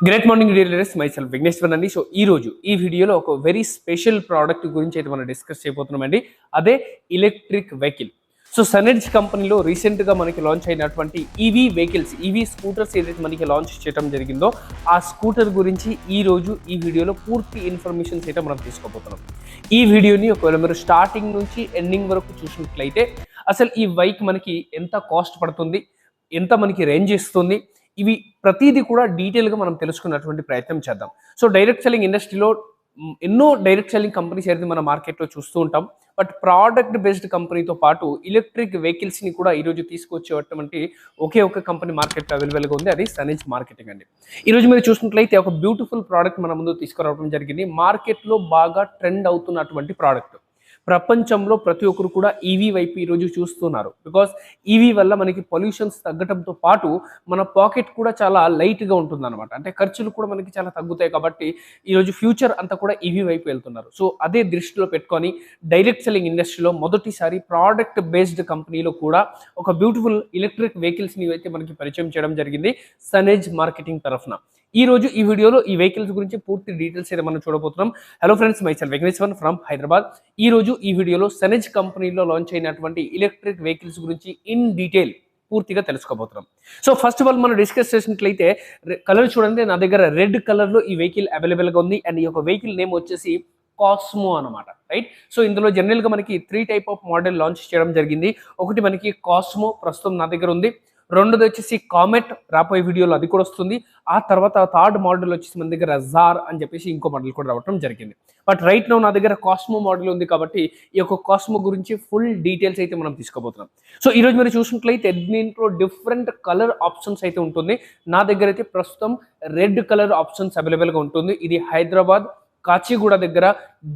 Great morning leaders my self Vigneshwar అండి. So ఈ రోజు ఈ వీడియోలో ఒక వెరీ స్పెషల్ ప్రోడక్ట్ గురించి అయితే మనం డిస్కస్ చేయబోతున్నామండి. అదే ఎలక్ట్రిక్ వెహికల్. సో సనెడ్జ్ కంపెనీలో రీసెంట్గా మనకి లాంచ్ అయినటువంటి ఈవీ వెహికల్స్, ఈవీ స్కూటర్స్ ఏదైతే మనకి లాంచ్ చేయడం జరిగిందో ఆ స్కూటర్ గురించి ఈ రోజు ఈ వీడియోలో పూర్తి ఇన్ఫర్మేషన్స్ అయితే మనం తీసుకోబోతున్నాం. ఈ వీడియోని ఒకవేళ మీరు స్టార్టింగ్ నుంచి ఎండింగ్ వరకు చూసినట్లయితే అసలు ఈ బైక్ మనకి ఎంత కాస్ట్ పడుతుంది, ఎంత మనకి రేంజ్ ఇస్తుంది, ఇవి ప్రతిదీ కూడా డీటెయిల్గా మనం తెలుసుకున్నటువంటి ప్రయత్నం చేద్దాం. సో డైరెక్ట్ సెల్లింగ్ ఇండస్ట్రీలో ఎన్నో డైరెక్ట్ సెల్లింగ్ కంపెనీస్ అయితే మన మార్కెట్లో చూస్తూ ఉంటాం. బట్ ప్రోడక్ట్ బేస్డ్ కంపెనీతో పాటు ఎలక్ట్రిక్ వెహికల్స్ని కూడా ఈరోజు తీసుకొచ్చేటువంటి ఒకే ఒక కంపెనీ మార్కెట్లో అవైలబుల్గా ఉంది, అది సనెడ్జ్ మార్కెటింగ్ అండి. ఈరోజు మీరు చూసినట్లయితే ఒక బ్యూటిఫుల్ ప్రోడక్ట్ మన ముందు తీసుకురావడం జరిగింది. మార్కెట్లో బాగా ట్రెండ్ అవుతున్నటువంటి ప్రోడక్ట్. ప్రపంచంలో ప్రతి ఒక్కరు కూడా ఈవీ వైపు ఈరోజు చూస్తున్నారు. బికాస్ ఈవీ వల్ల మనకి పొల్యూషన్స్ తగ్గడంతో పాటు మన పాకెట్ కూడా చాలా లైట్గా ఉంటుంది అనమాట. అంటే ఖర్చులు కూడా మనకి చాలా తగ్గుతాయి. కాబట్టి ఈరోజు ఫ్యూచర్ అంతా కూడా ఈవీ వైపు వెళ్తున్నారు. సో అదే దృష్టిలో పెట్టుకొని డైరెక్ట్ సెల్లింగ్ ఇండస్ట్రీలో మొదటిసారి ప్రోడక్ట్ బేస్డ్ కంపెనీలో కూడా ఒక బ్యూటిఫుల్ ఎలక్ట్రిక్ వెహికల్స్ని అయితే మనకి పరిచయం చేయడం జరిగింది సనెడ్జ్ మార్కెటింగ్ తరఫున. ఈ రోజు ఈ వీడియోలో ఈ వెహికల్స్ గురించి పూర్తి డీటెయిల్స్ అయితే మనం చూడబోతున్నాం. Hello friends, my self Vigneshwar from Hyderabad. ఈ రోజు ఈ వీడియోలో సనెడ్జ్ కంపెనీలో లాంచ్ అయినటువంటి ఎలక్ట్రిక్ వెహికల్స్ గురించి ఇన్ డీటెయిల్ పూర్తిగా తెలుసుకోబోతున్నాం. సో ఫస్ట్ ఆఫ్ ఆల్ మనం డిస్కస్ చేసినట్లయితే కలర్ చూడండి, నా దగ్గర రెడ్ కలర్లో ఈ వెహికల్ అవైలబుల్గా ఉంది. అండ్ ఈ యొక్క వెహికల్ నేమ్ వచ్చేసి కాస్మో అనమాట, రైట్. సో ఇందులో జనరల్గా మనకి 3 టైప్ ఆఫ్ మోడల్ లాంచ్ చేయడం జరిగింది. ఒకటి మనకి కాస్మో ప్రస్తుతం నా దగ్గర ఉంది. రెండోది వచ్చేసి కామెట్, రాబోయే వీడియోలో అది కూడా వస్తుంది. ఆ తర్వాత థర్డ్ మోడల్ వచ్చేసి మన దగ్గర జార్ అని చెప్పేసి ఇంకో మోడల్ కూడా రావడం జరిగింది. బట్ రైట్ నౌ నా దగ్గర కాస్మో మోడల్ ఉంది కాబట్టి ఈ యొక్క కాస్మో గురించి ఫుల్ డీటెయిల్స్ అయితే మనం తీసుకోబోతున్నాం. సో ఈరోజు మీరు చూసినట్లయితే దీంట్లో డిఫరెంట్ కలర్ ఆప్షన్స్ అయితే ఉంటుంది. నా దగ్గర అయితే ప్రస్తుతం రెడ్ కలర్ ఆప్షన్స్ అవైలబుల్గా ఉంటుంది. ఇది హైదరాబాద్ కాచిగూడ దగ్గర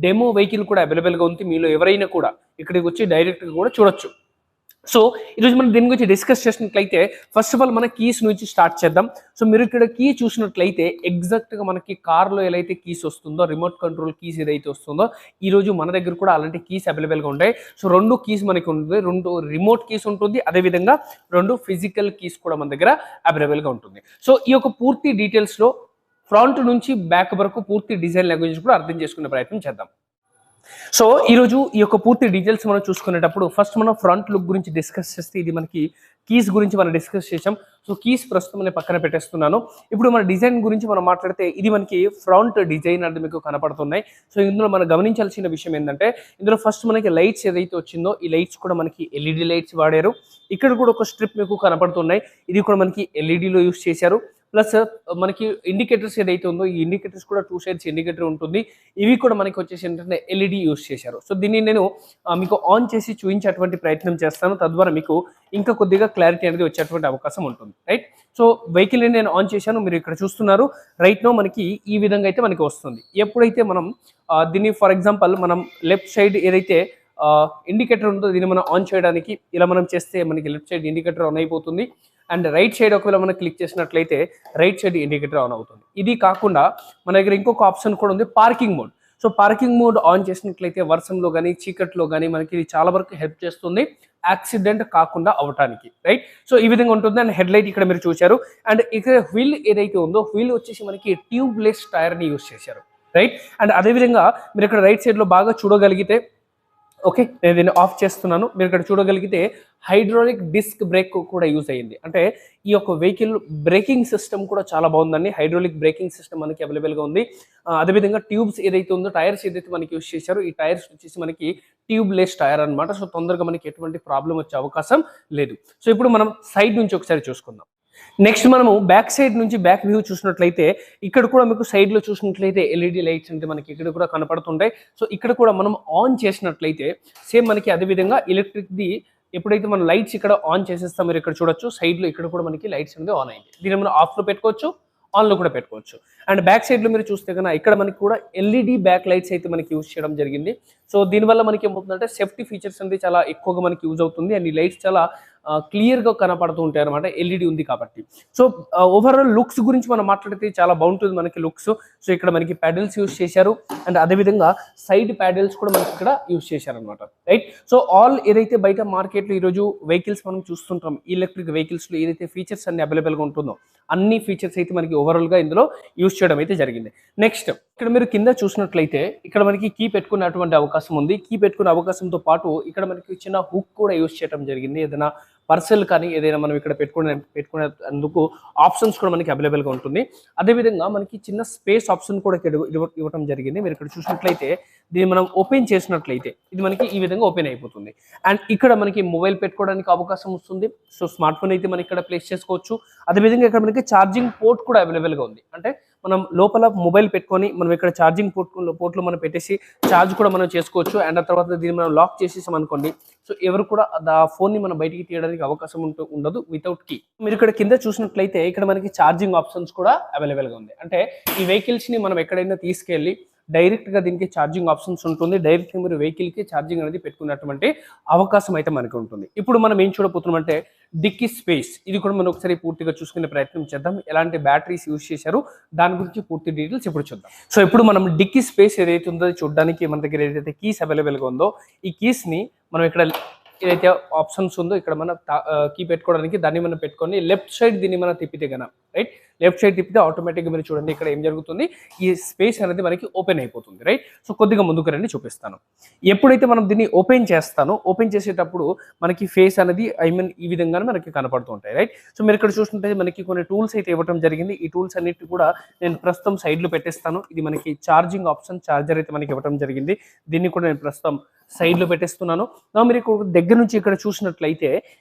డెమో వెహికల్ కూడా అవైలబుల్గా ఉంది. మీలో ఎవరైనా కూడా ఇక్కడికి వచ్చి డైరెక్ట్గా కూడా చూడొచ్చు. సో ఈరోజు మనం దీని గురించి డిస్కస్ చేసినట్లయితే ఫస్ట్ ఆఫ్ ఆల్ మన కీస్ నుంచి స్టార్ట్ చేద్దాం. సో మీరు ఇక్కడ కీ చూసినట్లయితే ఎగ్జాక్ట్గా మనకి కార్లో ఎలా అయితే కీస్ వస్తుందో, రిమోట్ కంట్రోల్ కీస్ ఏదైతే వస్తుందో ఈరోజు మన దగ్గర కూడా అలాంటి కీస్ అవైలబుల్గా ఉంటాయి. సో 2 కీస్ మనకి ఉంటుంది, 2 రిమోట్ కీస్ ఉంటుంది, అదేవిధంగా 2 ఫిజికల్ కీస్ కూడా మన దగ్గర అవైలబుల్గా ఉంటుంది. సో ఈ యొక్క పూర్తి డీటెయిల్స్లో ఫ్రంట్ నుంచి బ్యాక్ వరకు పూర్తి డిజైన్ లాంగ్వేజ్ కూడా అర్థం చేసుకునే ప్రయత్నం చేద్దాం. సో ఈరోజు ఈ యొక్క పూర్తి డీటెయిల్స్ మనం చూసుకునేటప్పుడు ఫస్ట్ మనం ఫ్రంట్ లుక్ గురించి డిస్కస్ చేస్తే ఇది మనకి కీస్ గురించి మనం డిస్కస్ చేసాం. సో కీస్ ప్రస్తుతం నేను పక్కన పెట్టేస్తున్నాను. ఇప్పుడు మన డిజైన్ గురించి మనం మాట్లాడితే ఇది మనకి ఫ్రంట్ డిజైన్ అనేది మీకు కనపడుతున్నాయి. సో ఇందులో మనం గమనించాల్సిన విషయం ఏంటంటే ఇందులో ఫస్ట్ మనకి లైట్స్ ఏదైతే వచ్చిందో ఈ లైట్స్ కూడా మనకి ఎల్ఈడి లైట్స్ వాడారు. ఇక్కడ కూడా ఒక స్ట్రిప్ మీకు కనపడుతున్నాయి, ఇది కూడా మనకి ఎల్ఈడిలో యూస్ చేశారు. ప్లస్ మనకి ఇండికేటర్స్ ఏదైతే ఉందో ఈ ఇండికేటర్స్ కూడా 2 సైడ్స్ ఇండికేటర్ ఉంటుంది. ఇవి కూడా మనకి వచ్చేసి ఏంటంటే ఎల్ఈడి యూస్ చేశారు. సో దీన్ని నేను మీకు ఆన్ చేసి చూపించేటువంటి ప్రయత్నం చేస్తాను. తద్వారా మీకు ఇంకా కొద్దిగా క్లారిటీ అనేది వచ్చేటువంటి అవకాశం ఉంటుంది, రైట్. సో వెహికల్ని నేను ఆన్ చేశాను, మీరు ఇక్కడ చూస్తున్నారు. రైట్ నో మనకి ఈ విధంగా అయితే మనకి వస్తుంది. ఎప్పుడైతే మనం దీన్ని ఫర్ ఎగ్జాంపుల్ మనం లెఫ్ట్ సైడ్ ఏదైతే ఇండికేటర్ ఉందో దీన్ని మనం ఆన్ చేయడానికి ఇలా మనం చేస్తే మనకి లెఫ్ట్ సైడ్ ఇండికేటర్ ఆన్ అయిపోతుంది. అండ్ రైట్ సైడ్ ఒకవేళ మనం క్లిక్ చేసినట్లయితే రైట్ సైడ్ ఇండికేటర్ ఆన్ అవుతుంది. ఇది కాకుండా మన దగ్గర ఇంకొక ఆప్షన్ కూడా ఉంది, parking mode. So parking mode on చేసినట్లయితే వర్షంలో కానీ చీకట్లో కానీ మనకి ఇది చాలా వరకు హెల్ప్ చేస్తుంది యాక్సిడెంట్ కాకుండా అవటానికి, రైట్. సో ఈ విధంగా ఉంటుంది. అండ్ హెడ్ లైట్ ఇక్కడ మీరు చూశారు. అండ్ ఇక్కడ వీల్ ఏదైతే ఉందో వీల్ వచ్చేసి మనకి ట్యూబ్లెస్ టైర్ని యూస్ చేశారు, రైట్. అండ్ అదేవిధంగా మీరు ఇక్కడ రైట్ సైడ్లో బాగా చూడగలిగితే, ఓకే నేను దీన్ని ఆఫ్ చేస్తున్నాను, మీరు ఇక్కడ చూడగలిగితే హైడ్రాలిక్ డిస్క్ బ్రేక్ కూడా యూజ్ అయ్యింది. అంటే ఈ యొక్క వెహికల్ బ్రేకింగ్ సిస్టమ్ కూడా చాలా బాగుందండి. హైడ్రాలిక్ బ్రేకింగ్ సిస్టమ్ మనకి అవైలబుల్గా ఉంది. అదేవిధంగా ట్యూబ్స్ ఏదైతే ఉందో టైర్స్ ఏదైతే మనకి యూజ్ చేశారో ఈ టైర్స్ వచ్చేసి మనకి ట్యూబ్లెస్ టైర్ అనమాట. సో తొందరగా మనకి ఎటువంటి ప్రాబ్లం వచ్చే అవకాశం లేదు. సో ఇప్పుడు మనం సైడ్ నుంచి ఒకసారి చూసుకుందాం. నెక్స్ట్ మనము బ్యాక్ సైడ్ నుంచి బ్యాక్ వ్యూ చూసినట్లయితే ఇక్కడ కూడా మీకు సైడ్లో చూసినట్లయితే ఎల్ఈడి లైట్స్ అంటే మనకి ఇక్కడ కూడా కనపడుతుంటాయి. సో ఇక్కడ కూడా మనం ఆన్ చేసినట్లయితే సేమ్ మనకి అదేవిధంగా ఎలక్ట్రిక్ది ఎప్పుడైతే మనం లైట్స్ ఇక్కడ ఆన్ చేసేస్తాం మీరు ఇక్కడ చూడొచ్చు సైడ్లో ఇక్కడ కూడా మనకి లైట్స్ అనేది ఆన్ అయింది. దీన్ని మనం ఆఫ్లో పెట్టుకోవచ్చు, ఆన్లో కూడా పెట్టుకోవచ్చు. అండ్ బ్యాక్ సైడ్లో మీరు చూస్తే కన్నా ఇక్కడ మనకి కూడా ఎల్ఈడి బ్యాక్ లైట్స్ అయితే మనకి యూజ్ చేయడం జరిగింది. సో దీనివల్ల మనకి ఏమవుతుందంటే సేఫ్టీ ఫీచర్స్ అనేది చాలా ఎక్కువగా మనకి యూజ్ అవుతుంది అండ్ ఈ లైట్స్ చాలా క్లియర్గా కనపడుతూ ఉంటాయి అనమాట, ఎల్ఈడి ఉంది కాబట్టి. సో ఓవరాల్ లుక్స్ గురించి మనం మాట్లాడితే చాలా బాగుంటుంది మనకి లుక్స్. సో ఇక్కడ మనకి ప్యాడిల్స్ యూజ్ చేశారు అండ్ అదేవిధంగా సైడ్ ప్యాడిల్స్ కూడా మనకి ఇక్కడ యూజ్ చేశారు అనమాట, రైట్. సో ఆల్ ఏదైతే బయట మార్కెట్లో ఈరోజు వెహికల్స్ మనం చూస్తుంటాం, ఎలక్ట్రిక్ వెహికల్స్లో ఏదైతే ఫీచర్స్ అన్ని అవైలబుల్గా ఉంటుందో అన్ని ఫీచర్స్ అయితే మనకి ఓవరాల్గా ఇందులో యూజ్ చేయడం అయితే జరిగింది. నెక్స్ట్ ఇక్కడ మీరు కింద చూసినట్లయితే ఇక్కడ మనకి కీ పెట్టుకున్నటువంటి అవకాశం ఉంది. కీ పెట్టుకునే అవకాశంతో పాటు ఇక్కడ మనకి చిన్న హుక్ కూడా యూజ్ చేయడం జరిగింది. ఏదైనా పర్సల్ కానీ ఏదైనా మనం ఇక్కడ పెట్టుకునేందుకు ఆప్షన్స్ కూడా మనకి అవైలబుల్గా ఉంటుంది. అదేవిధంగా మనకి చిన్న స్పేస్ ఆప్షన్ కూడా ఇక్కడ ఇవ్వడం జరిగింది. మీరు ఇక్కడ చూసినట్లయితే దీన్ని మనం ఓపెన్ చేసినట్లయితే ఇది మనకి ఈ విధంగా ఓపెన్ అయిపోతుంది అండ్ ఇక్కడ మనకి మొబైల్ పెట్టుకోవడానికి అవకాశం వస్తుంది. సో స్మార్ట్ ఫోన్ అయితే మనం ఇక్కడ ప్లేస్ చేసుకోవచ్చు. అదేవిధంగా ఇక్కడ మనకి ఛార్జింగ్ పోర్ట్ కూడా అవైలబుల్గా ఉంది. అంటే మనం లోపల మొబైల్ పెట్టుకొని మనం ఇక్కడ ఛార్జింగ్ పోర్ట్లో మనం పెట్టేసి ఛార్జ్ కూడా మనం చేసుకోవచ్చు అండ్ ఆ తర్వాత దీన్ని మనం లాక్ చేసేసాం అనుకోండి, సో ఎవరు కూడా ఆ ఫోన్ని మనం బయటికి తీయడానికి అవకాశం ఉండదు వితౌట్ కీ. మీరు ఇక్కడ కింద చూసినట్లయితే ఇక్కడ మనకి ఛార్జింగ్ ఆప్షన్స్ కూడా అవైలబుల్గా ఉంది. అంటే ఈ వెహికల్స్ని మనం ఎక్కడైనా తీసుకెళ్ళి డైరెక్ట్గా దీనికి ఛార్జింగ్ ఆప్షన్స్ ఉంటుంది. డైరెక్ట్గా మీరు వెహికల్కి ఛార్జింగ్ అనేది పెట్టుకున్నటువంటి అవకాశం అయితే మనకి ఉంటుంది. ఇప్పుడు మనం ఏం చూడబోతున్నాం అంటే డిక్కీ స్పేస్. ఇది కూడా మనం ఒకసారి పూర్తిగా చూసుకునే ప్రయత్నం చేద్దాం. ఎలాంటి బ్యాటరీస్ యూజ్ చేశారు దాని గురించి పూర్తి డీటెయిల్స్ ఇప్పుడు చూద్దాం. సో ఇప్పుడు మనం డిక్కీ స్పేస్ ఏదైతే ఉందో చూడడానికి మన దగ్గర ఏదైతే కీస్ అవైలబుల్గా ఉందో ఈ కీస్ని మనం ఇక్కడ ఏదైతే ఆప్షన్స్ ఉందో ఇక్కడ మనం కీ పెట్టుకోవడానికి దాన్ని మనం పెట్టుకొని లెఫ్ట్ సైడ్ దీన్ని మనం తిప్పితే కన్నా, రైట్, లెఫ్ట్ సైడ్ తిప్పితే ఆటోమేటిక్గా మీరు చూడండి ఇక్కడ ఏం జరుగుతుంది, ఈ స్పేస్ అనేది మనకి ఓపెన్ అయిపోతుంది, రైట్. సో కొద్దిగా ముందుకు రండి చూపిస్తాను. ఎప్పుడైతే మనం దీన్ని ఓపెన్ చేస్తానో ఓపెన్ చేసేటప్పుడు మనకి ఫేస్ అనేది ఈ విధంగానే మనకి కనపడుతూ ఉంటాయి, రైట్. సో మీరు ఇక్కడ చూస్తుంటే మనకి కొన్ని టూల్స్ అయితే ఇవ్వడం జరిగింది. ఈ టూల్స్ అన్నిటి కూడా నేను ప్రస్తుతం సైడ్లో పెట్టేస్తాను. ఇది మనకి ఛార్జింగ్ ఆప్షన్, ఛార్జర్ అయితే మనకి ఇవ్వడం జరిగింది. దీన్ని కూడా నేను ప్రస్తుతం సైడ్లో పెట్టేస్తున్నాను. మీరు దగ్గర నుంచి ఇక్కడ చూసినట్లయితే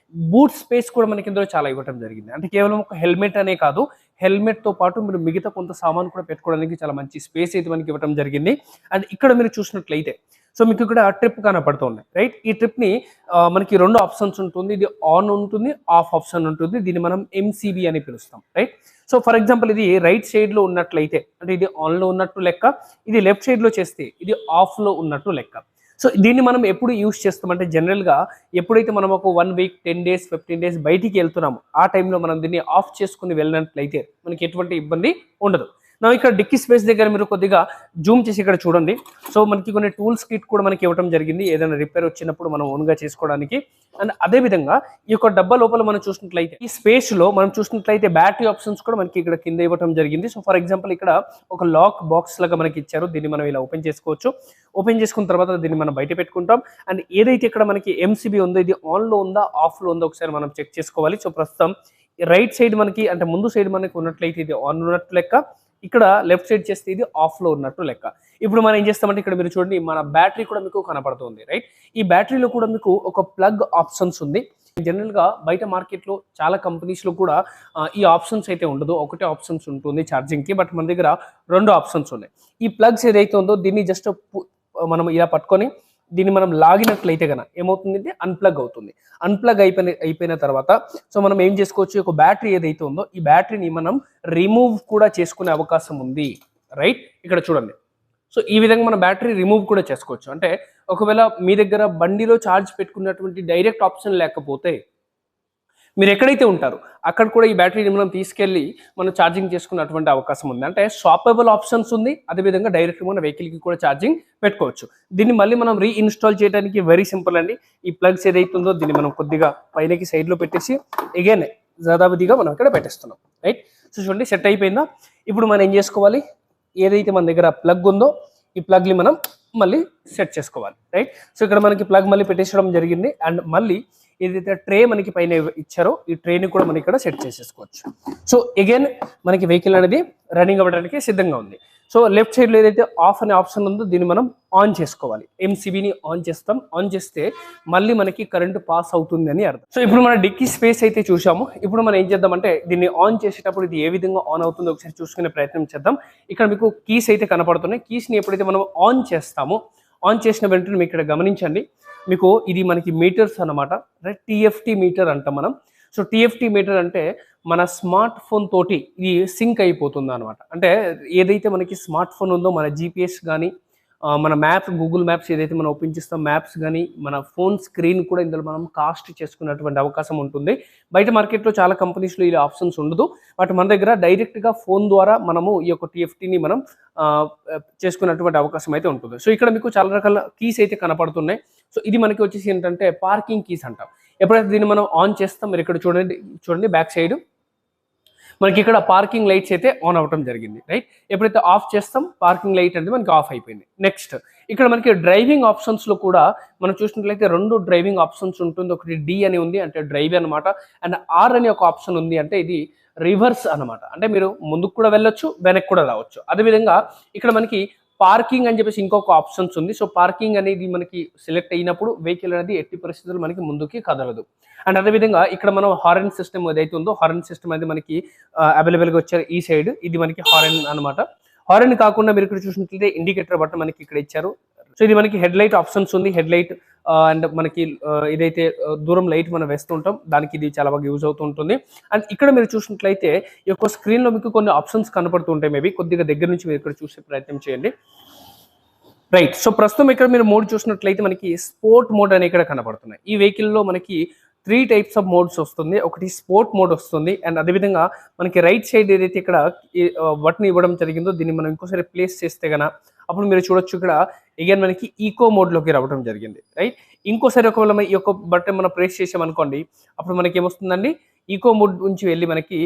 బూట్ స్పేస్ కూడా మనకి ఇందులో చాలా ఇవ్వడం జరిగింది. అంటే కేవలం ఒక హెల్మెట్ అనే కాదు, హెల్మెట్తో పాటు మీరు మిగతా కొంత సామాన్ కూడా పెట్టుకోవడానికి చాలా మంచి స్పేస్ అయితే మనకి ఇవ్వడం జరిగింది. అండ్ ఇక్కడ మీరు చూసినట్లయితే సో మీకు ఇక్కడ ట్రిప్ కనపడుతుంది, రైట్. ఈ ట్రిప్ని మనకి రెండు ఆప్షన్స్ ఉంటుంది. ఇది ఆన్ ఉంటుంది, ఆఫ్ ఆప్షన్ ఉంటుంది. దీన్ని మనం ఎంసీబీ అని పిలుస్తాం, రైట్. సో ఫర్ ఎగ్జాంపుల్ ఇది రైట్ సైడ్లో ఉన్నట్లయితే అంటే ఇది ఆన్లో ఉన్నట్టు లెక్క, ఇది లెఫ్ట్ సైడ్లో చేస్తే ఇది ఆఫ్లో ఉన్నట్టు లెక్క. సో దీన్ని మనం ఎప్పుడు యూస్ చేస్తామంటే జనరల్గా ఎప్పుడైతే మనం ఒక 1 వీక్ 10 డేస్ 15 డేస్ బయటికి వెళ్తున్నాము ఆ టైంలో మనం దీన్ని ఆఫ్ చేసుకుని వెళ్ళినట్లయితే మనకి ఎటువంటి ఇబ్బంది ఉండదు. ఇక్కడ డిక్కీ స్పేస్ దగ్గర మీరు కొద్దిగా జూమ్ చేసి ఇక్కడ చూడండి. సో మనకి కొన్ని టూల్స్ కిట్ కూడా మనకి ఇవ్వడం జరిగింది ఏదైనా రిపేర్ వచ్చినప్పుడు మనం ఓన్గా చేసుకోవడానికి. అండ్ అదేవిధంగా ఈ యొక్క డబ్బా లోపల మనం చూసినట్లయితే ఈ స్పేస్లో మనం చూసినట్లయితే బ్యాటరీ ఆప్షన్స్ కూడా మనకి ఇక్కడ కింద ఇవ్వడం జరిగింది. సో ఫర్ ఎగ్జాంపుల్ ఇక్కడ ఒక లాక్ బాక్స్ లాగా మనకి ఇచ్చారు. దీన్ని మనం ఇలా ఓపెన్ చేసుకోవచ్చు. ఓపెన్ చేసుకున్న తర్వాత దీన్ని మనం బయట పెట్టుకుంటాం. అండ్ ఏదైతే ఇక్కడ మనకి ఎంసీబీ ఉందో ఇది ఆన్లో ఉందా ఆఫ్లో ఉందో ఒకసారి మనం చెక్ చేసుకోవాలి. సో ప్రస్తుతం రైట్ సైడ్ మనకి అంటే ముందు సైడ్ మనకి ఉన్నట్లయితే ఇది ఆన్ ఉన్నట్టు లెక్క, ఇక్కడ లెఫ్ట్ సైడ్ చేస్తే ఇది ఆఫ్లో ఉన్నట్టు లెక్క. ఇప్పుడు మనం ఏం చేస్తామంటే ఇక్కడ మీరు చూడండి మన బ్యాటరీ కూడా మీకు కనపడుతుంది, రైట్. ఈ బ్యాటరీలో కూడా మీకు ఒక ప్లగ్ ఆప్షన్స్ ఉంది. జనరల్గా బయట మార్కెట్లో చాలా కంపెనీస్లో కూడా ఈ ఆప్షన్స్ అయితే ఉండదు, ఒకటే ఆప్షన్స్ ఉంటుంది ఛార్జింగ్కి. బట్ మన దగ్గర 2 ఆప్షన్స్ ఉన్నాయి. ఈ ప్లగ్స్ ఏదైతే ఉందో దీన్ని జస్ట్ మనం ఇలా పట్టుకొని దీన్ని మనం లాగినట్లయితే కనుక ఏమవుతుంది, అన్ప్లగ్ అవుతుంది. అన్ప్లగ్ అయిపోయిన తర్వాత సో మనం ఏం చేసుకోవచ్చు, ఒక బ్యాటరీ ఏదైతే ఉందో ఈ బ్యాటరీని మనం రిమూవ్ కూడా చేసుకునే అవకాశం ఉంది, రైట్. ఇక్కడ చూడండి. సో ఈ విధంగా మన బ్యాటరీ రిమూవ్ కూడా చేసుకోవచ్చు. అంటే ఒకవేళ మీ దగ్గర బండిలో ఛార్జ్ పెట్టుకున్నటువంటి డైరెక్ట్ ఆప్షన్ లేకపోతే మీరు ఎక్కడైతే ఉంటారో అక్కడ కూడా ఈ బ్యాటరీని మనం తీసుకెళ్ళి మనం ఛార్జింగ్ చేసుకున్నటువంటి అవకాశం ఉంది. అంటే స్వాపబుల్ ఆప్షన్స్ ఉంది. అదేవిధంగా డైరెక్ట్గా మన వెహికల్కి కూడా ఛార్జింగ్ పెట్టుకోవచ్చు. దీన్ని మళ్ళీ మనం రీఇన్స్టాల్ చేయడానికి వెరీ సింపుల్ అండి. ఈ ప్లగ్స్ ఏదైతే ఉందో దీన్ని మనం కొద్దిగా పైనకి సైడ్లో పెట్టేసి అగైన్ యథావిధిగా మనం ఇక్కడ పెట్టేస్తున్నాం, రైట్. సో చూడండి సెట్ అయిపోయిందా. ఇప్పుడు మనం ఏం చేసుకోవాలి, ఏదైతే మన దగ్గర ప్లగ్ ఉందో ఈ ప్లగ్ని మనం మళ్ళీ సెట్ చేసుకోవాలి, రైట్. సో ఇక్కడ మనకి ప్లగ్ మళ్ళీ పెట్టేసడం జరిగింది. అండ్ మళ్ళీ ఏదైతే ట్రే మనకి పైన ఇచ్చారో ఈ ట్రేని కూడా మనం ఇక్కడ సెట్ చేసేసుకోవచ్చు. సో అగైన్ మనకి వెహికల్ అనేది రన్నింగ్ అవ్వడానికి సిద్ధంగా ఉంది. సో లెఫ్ట్ సైడ్లో ఏదైతే ఆఫ్ అనే ఆప్షన్ ఉందో దీన్ని మనం ఆన్ చేసుకోవాలి. ఎంసీబీని ఆన్ చేస్తాం. ఆన్ చేస్తే మళ్ళీ మనకి కరెంటు పాస్ అవుతుంది అని అర్థం. సో ఇప్పుడు మన డిక్కీ స్పేస్ అయితే చూసాము. ఇప్పుడు మనం ఏం చేద్దామంటే దీన్ని ఆన్ చేసేటప్పుడు ఇది ఏ విధంగా ఆన్ అవుతుందో ఒకసారి చూసుకునే ప్రయత్నం చేద్దాం. ఇక్కడ మీకు కీస్ అయితే కనపడుతున్నాయి. కీస్ని ఎప్పుడైతే మనం ఆన్ చేస్తామో ఆన్ చేసిన వెంటనే మీకు ఇక్కడ గమనించండి, మీకు ఇది మనకి మీటర్స్ అన్నమాట, రైట్. టీఎఫ్టీ మీటర్ అంటాం మనం. సో టీఎఫ్టీ మీటర్ అంటే మన స్మార్ట్ ఫోన్ తోటి ఇది సింక్ అయిపోతుంది అనమాట. అంటే ఏదైతే మనకి స్మార్ట్ ఫోన్ ఉందో మన జీపీఎస్ కానీ మన గూగుల్ మ్యాప్స్ ఏదైతే మనం ఓపెన్ చేస్తాం మ్యాప్స్ కానీ మన ఫోన్ స్క్రీన్ కూడా ఇందులో మనం కాస్ట్ చేసుకున్నటువంటి అవకాశం ఉంటుంది. బయట మార్కెట్లో చాలా కంపెనీస్లో ఈ ఆప్షన్స్ ఉండదు. బట్ మన దగ్గర డైరెక్ట్గా ఫోన్ ద్వారా మనము ఈ యొక్క టీఎఫ్టీని మనం చేసుకున్నటువంటి అవకాశం అయితే ఉంటుంది. సో ఇక్కడ మీకు చాలా రకాల కీస్ అయితే కనపడుతున్నాయి. సో ఇది మనకి వచ్చేసి ఏంటంటే పార్కింగ్ కీస్ అంటాం. ఎప్పుడైతే దీన్ని మనం ఆన్ చేస్తాం, మీరు ఇక్కడ చూడండి బ్యాక్ సైడ్ మనకి ఇక్కడ పార్కింగ్ లైట్స్ అయితే ఆన్ అవ్వడం జరిగింది, రైట్. ఎప్పుడైతే ఆఫ్ చేస్తాం పార్కింగ్ లైట్ అనేది మనకి ఆఫ్ అయిపోయింది. నెక్స్ట్ ఇక్కడ మనకి డ్రైవింగ్ ఆప్షన్స్లో కూడా మనం చూసినట్లయితే 2 డ్రైవింగ్ ఆప్షన్స్ ఉంటుంది. ఒకటి డి అని ఉంది అంటే డ్రైవ్ అనమాట, అండ్ ఆర్ అని ఒక ఆప్షన్ ఉంది అంటే ఇది రివర్స్ అనమాట. అంటే మీరు ముందుకు కూడా వెళ్ళొచ్చు, వెనక్కి కూడా రావచ్చు. అదేవిధంగా ఇక్కడ మనకి పార్కింగ్ అని చెప్పేసి ఇంకొక ఆప్షన్స్ ఉంది. సో పార్కింగ్ అనేది మనకి సెలెక్ట్ అయినప్పుడు వెహికల్ అనేది ఎట్టి పరిస్థితుల్లో మనకి ముందుకి కదలదు. అండ్ అదేవిధంగా ఇక్కడ మనం హారన్ సిస్టమ్ ఏదైతే ఉందో హారన్ సిస్టమ్ అనేది మనకి అవైలబుల్గా వచ్చారు ఈ సైడ్. ఇది మనకి హారన్ అనమాట. హారన్ కాకుండా మీరు ఇక్కడ చూసినట్లయితే ఇండికేటర్ బటన్ మనకి ఇక్కడ ఇచ్చారు. సో ఇది మనకి హెడ్ లైట్ ఆప్షన్స్ ఉంది. హెడ్ లైట్ అండ్ మనకి ఇదైతే దూరం లైట్ మనం వేస్తూ ఉంటాం, దానికి ఇది చాలా బాగా యూజ్ అవుతూ ఉంటుంది. అండ్ ఇక్కడ మీరు చూసినట్లయితే ఈ యొక్క స్క్రీన్లో మీకు కొన్ని ఆప్షన్స్ కనపడుతూ ఉంటాయి. మేబీ కొద్దిగా దగ్గర నుంచి మీరు ఇక్కడ చూసే ప్రయత్నం చేయండి, రైట్. సో ప్రస్తుతం ఇక్కడ మీరు మోడ్ చూసినట్లయితే మనకి స్పోర్ట్ మోడ్ అని ఇక్కడ కనపడుతున్నాయి. ఈ వెహికల్లో మనకి 3 టైప్స్ ఆఫ్ మోడ్స్ వస్తుంది. ఒకటి స్పోర్ట్ మోడ్ వస్తుంది, అండ్ అదేవిధంగా మనకి రైట్ సైడ్ ఏదైతే ఇక్కడ బటన్ ఇవ్వడం జరిగిందో దీన్ని మనం ఇంకోసారి ప్లేస్ చేస్తే గన అప్పుడు మీరు చూడొచ్చు ఇక్కడ అగైన్ మనకి ఈకో మోడ్లోకి రావడం జరిగింది, రైట్. ఇంకోసారి ఒకవేళ ఈ యొక్క బటన్ మనం ప్రెస్ చేసామనుకోండి అప్పుడు మనకి ఏమొస్తుందండి, ఈకో మోడ్ నుంచి వెళ్ళి మనకి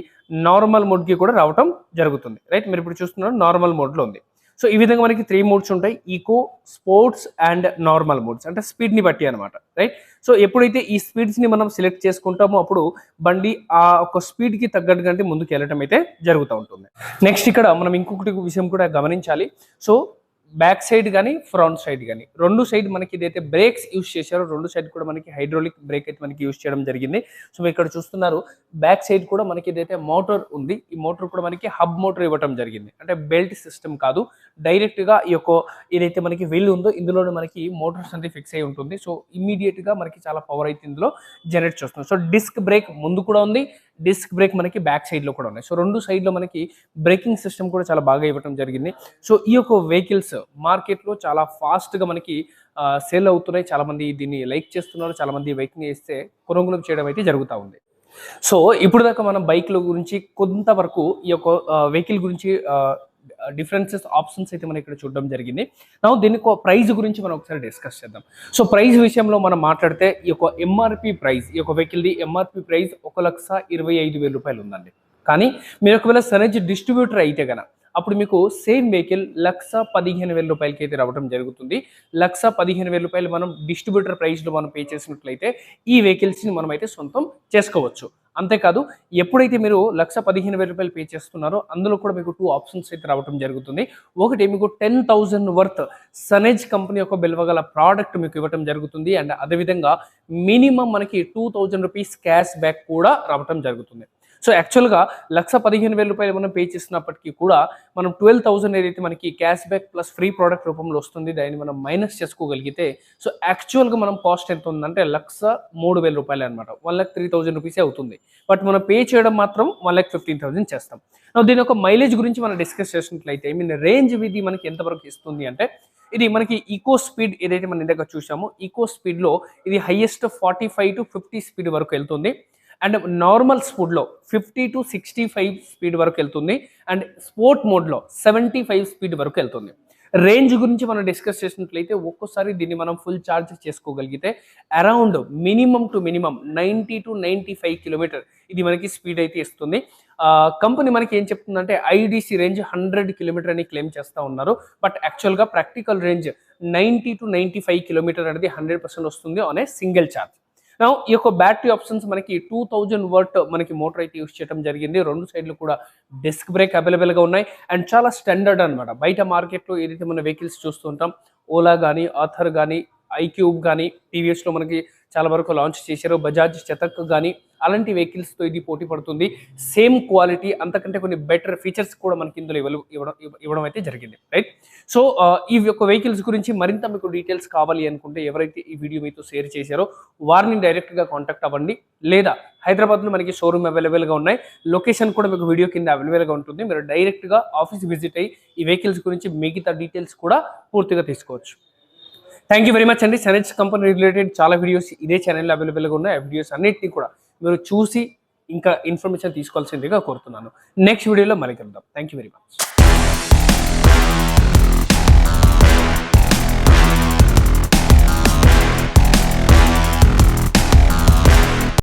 నార్మల్ మోడ్కి కూడా రావడం జరుగుతుంది, రైట్. మీరు ఇప్పుడు చూస్తున్నారు నార్మల్ మోడ్లో ఉంది. సో ఈ విధంగా మనకి 3 మోడ్స్ ఉంటాయి, eco, sports and normal modes, అంటే స్పీడ్ని బట్టి అనమాట, రైట్. సో ఎప్పుడైతే ఈ స్పీడ్స్ని మనం సెలెక్ట్ చేసుకుంటామో అప్పుడు బండి ఆ ఒక స్పీడ్కి తగ్గట్టుగా ముందుకు వెళ్ళటం అయితే జరుగుతూ ఉంటుంది. నెక్స్ట్ ఇక్కడ మనం ఇంకొకటి విషయం కూడా గమనించాలి. సో బ్యాక్ సైడ్ కానీ ఫ్రంట్ సైడ్ కానీ 2 సైడ్ మనకి ఇదైతే బ్రేక్స్ యూజ్ చేశారో 2 సైడ్ కూడా మనకి హైడ్రాలిక్ బ్రేక్ అయితే మనకి యూజ్ చేయడం జరిగింది. సో మీరు ఇక్కడ చూస్తున్నారు బ్యాక్ సైడ్ కూడా మనకి ఇదైతే మోటార్ ఉంది. ఈ మోటార్ కూడా మనకి హబ్ మోటార్ ఇవ్వడం జరిగింది, అంటే బెల్ట్ సిస్టమ్ కాదు, డైరెక్ట్గా ఈ యొక్క ఏదైతే మనకి వీల్ ఉందో ఇందులోనే మనకి మోటార్స్ అనేది ఫిక్స్ అయి ఉంటుంది. సో ఇమీడియట్గా మనకి చాలా పవర్ అయితే ఇందులో జనరేట్ చేస్తుంది. సో డిస్క్ బ్రేక్ ముందు కూడా ఉంది, డిస్క్ బ్రేక్ మనకి బ్యాక్ సైడ్లో కూడా ఉన్నాయి. సో 2 సైడ్లో మనకి బ్రేకింగ్ సిస్టమ్ కూడా చాలా బాగా ఇవ్వడం జరిగింది. సో ఈ యొక్క వెహికల్స్ మార్కెట్లో చాలా ఫాస్ట్గా మనకి సేల్ అవుతున్నాయి. చాలామంది దీన్ని లైక్ చేస్తున్నారు, చాలామంది బైక్ని వేస్తే కొనుగోలు చేయడం అయితే జరుగుతూ ఉంది. సో ఇప్పుడు దాకా మనం బైక్ల గురించి కొంతవరకు ఈ యొక్క వెహికల్ గురించి డిఫరెన్సెస్ ఆప్షన్స్ అయితే మనం ఇక్కడ చూడడం జరిగింది. నా దీని ప్రైస్ గురించి మనం ఒకసారి డిస్కస్ చేద్దాం. సో ప్రైస్ విషయంలో మనం మాట్లాడితే ఈ యొక్క ఎంఆర్పి ప్రైస్, ఈ యొక్క వెహికల్ది ఎంఆర్పి ప్రైస్ 1,25,000 రూపాయలు ఉందండి. కానీ మీరు ఒకవేళ సనేజ్ డిస్ట్రిబ్యూటర్ అయితే కనుక అప్పుడు మీకు సేమ్ వెహికల్ 1,15,000 రూపాయలకి అయితే రావడం జరుగుతుంది. 1,15,000 రూపాయలు మనం డిస్ట్రిబ్యూటర్ ప్రైస్లో మనం పే చేసినట్లయితే ఈ వెహికల్స్ని మనం అయితే సొంతం చేసుకోవచ్చు. అంతేకాదు ఎప్పుడైతే మీరు 1,15,000 రూపాయలు పే చేస్తున్నారో అందులో కూడా మీకు 2 ఆప్షన్స్ అయితే రావడం జరుగుతుంది. ఒకటి మీకు 10,000 వర్త్ సనేజ్ కంపెనీ యొక్క బెల్వగల ప్రోడక్ట్ మీకు ఇవ్వడం జరుగుతుంది. అండ్ అదేవిధంగా మినిమం మనకి 2,000 రూపీస్ క్యాష్ బ్యాక్ కూడా రావడం జరుగుతుంది. సో యాక్చువల్గా 1,15,000 రూపాయలు మనం పే చేసినప్పటికీ కూడా మనం 12,000 ఏదైతే మనకి cash back plus free product రూపంలో వస్తుంది దాన్ని మనం మైనస్ చేసుకోగలిగితే సో యాక్చువల్గా మనం కాస్ట్ ఎంత ఉందంటే 1,03,000 రూపాయలు అనమాట, 1,03,000 రూపీసే అవుతుంది. బట్ మనం పే చేయడం మాత్రం 1,15,000 చేస్తాం. దీని యొక్క మైలేజ్ గురించి మనం డిస్కస్ చేసినట్లయితే రేంజ్ ఇది మనకి ఎంతవరకు ఇస్తుంది అంటే ఇది మనకి ఈకో స్పీడ్ ఏదైతే మనం ఇందాక చూసామో ఈకో స్పీడ్లో ఇది హైయెస్ట్ 45 to 50 స్పీడ్ వరకు వెళ్తుంది. అండ్ నార్మల్ స్పీడ్లో 50 to 65 స్పీడ్ వరకు వెళ్తుంది. అండ్ స్పోర్ట్ మోడ్లో 75 స్పీడ్ వరకు వెళ్తుంది. రేంజ్ గురించి మనం డిస్కస్ చేసినట్లయితే ఒక్కోసారి దీన్ని మనం ఫుల్ ఛార్జ్ చేసుకోగలిగితే around minimum to minimum 90 to 95 kilometre ఇది మనకి స్పీడ్ అయితే ఇస్తుంది. కంపెనీ మనకి ఏం చెప్తుందంటే ఐడిసి రేంజ్ 100 కిలోమీటర్ అని క్లెయిమ్ చేస్తూ ఉన్నారు. బట్ యాక్చువల్గా ప్రాక్టికల్ రేంజ్ 90 to 95 కిలోమీటర్ అనేది 100% వస్తుంది ఆన్ ఏ సింగిల్ ఛార్జ్. నా ఈ యొక్క బ్యాటరీ ఆప్షన్స్ మనకి 2,000 వాట్ మనకి మోటార్ అయితే యూస్ చేయడం జరిగింది. 2 సైడ్లు కూడా డిస్క్ బ్రేక్ అవైలబుల్గా ఉన్నాయి అండ్ చాలా స్టాండర్డ్ అనమాట. బయట మార్కెట్లో ఏదైతే మన వెహికల్స్ చూస్తుంటాం ఓలా కానీ ఆథర్ కానీ ఐక్యూబ్ కానీ టీవీఎస్లో మనకి చాలా వరకు లాంచ్ చేశారు, బజాజ్ శతక్ కానీ అలాంటి వెహికల్స్తో ఇది పోటీ పడుతుంది. సేమ్ క్వాలిటీ అంతకంటే కొన్ని బెటర్ ఫీచర్స్ కూడా మనకి ఇందులో ఇవ్వడం అయితే జరిగింది, రైట్. సో ఈ యొక్క వెహికల్స్ గురించి మరింత మీకు డీటెయిల్స్ కావాలి అనుకుంటే ఎవరైతే ఈ వీడియో మీతో షేర్ చేశారో వారిని డైరెక్ట్గా కాంటాక్ట్ అవ్వండి, లేదా హైదరాబాద్లో మనకి షోరూమ్ అవైలబుల్గా ఉన్నాయి, లొకేషన్ కూడా మీకు వీడియో కింద అవైలబుల్గా ఉంటుంది. మీరు డైరెక్ట్గా ఆఫీస్ విజిట్ అయ్యి ఈ వెహికల్స్ గురించి మిగతా డీటెయిల్స్ కూడా పూర్తిగా తీసుకోవచ్చు. థ్యాంక్ యూ వెరీ మచ్ అండి. సనెడ్జ్ కంపెనీ రిలేటెడ్ చాలా వీడియోస్ ఇదే ఛానల్లో అవైలబుల్గా ఉన్నాయి. ఆ వీడియోస్ అన్నిటిని కూడా మీరు చూసి ఇంకా ఇన్ఫర్మేషన్ తీసుకోవాల్సిందిగా కోరుతున్నాను. నెక్స్ట్ వీడియోలో మళ్ళీ కలుద్దాం. Thank you very much.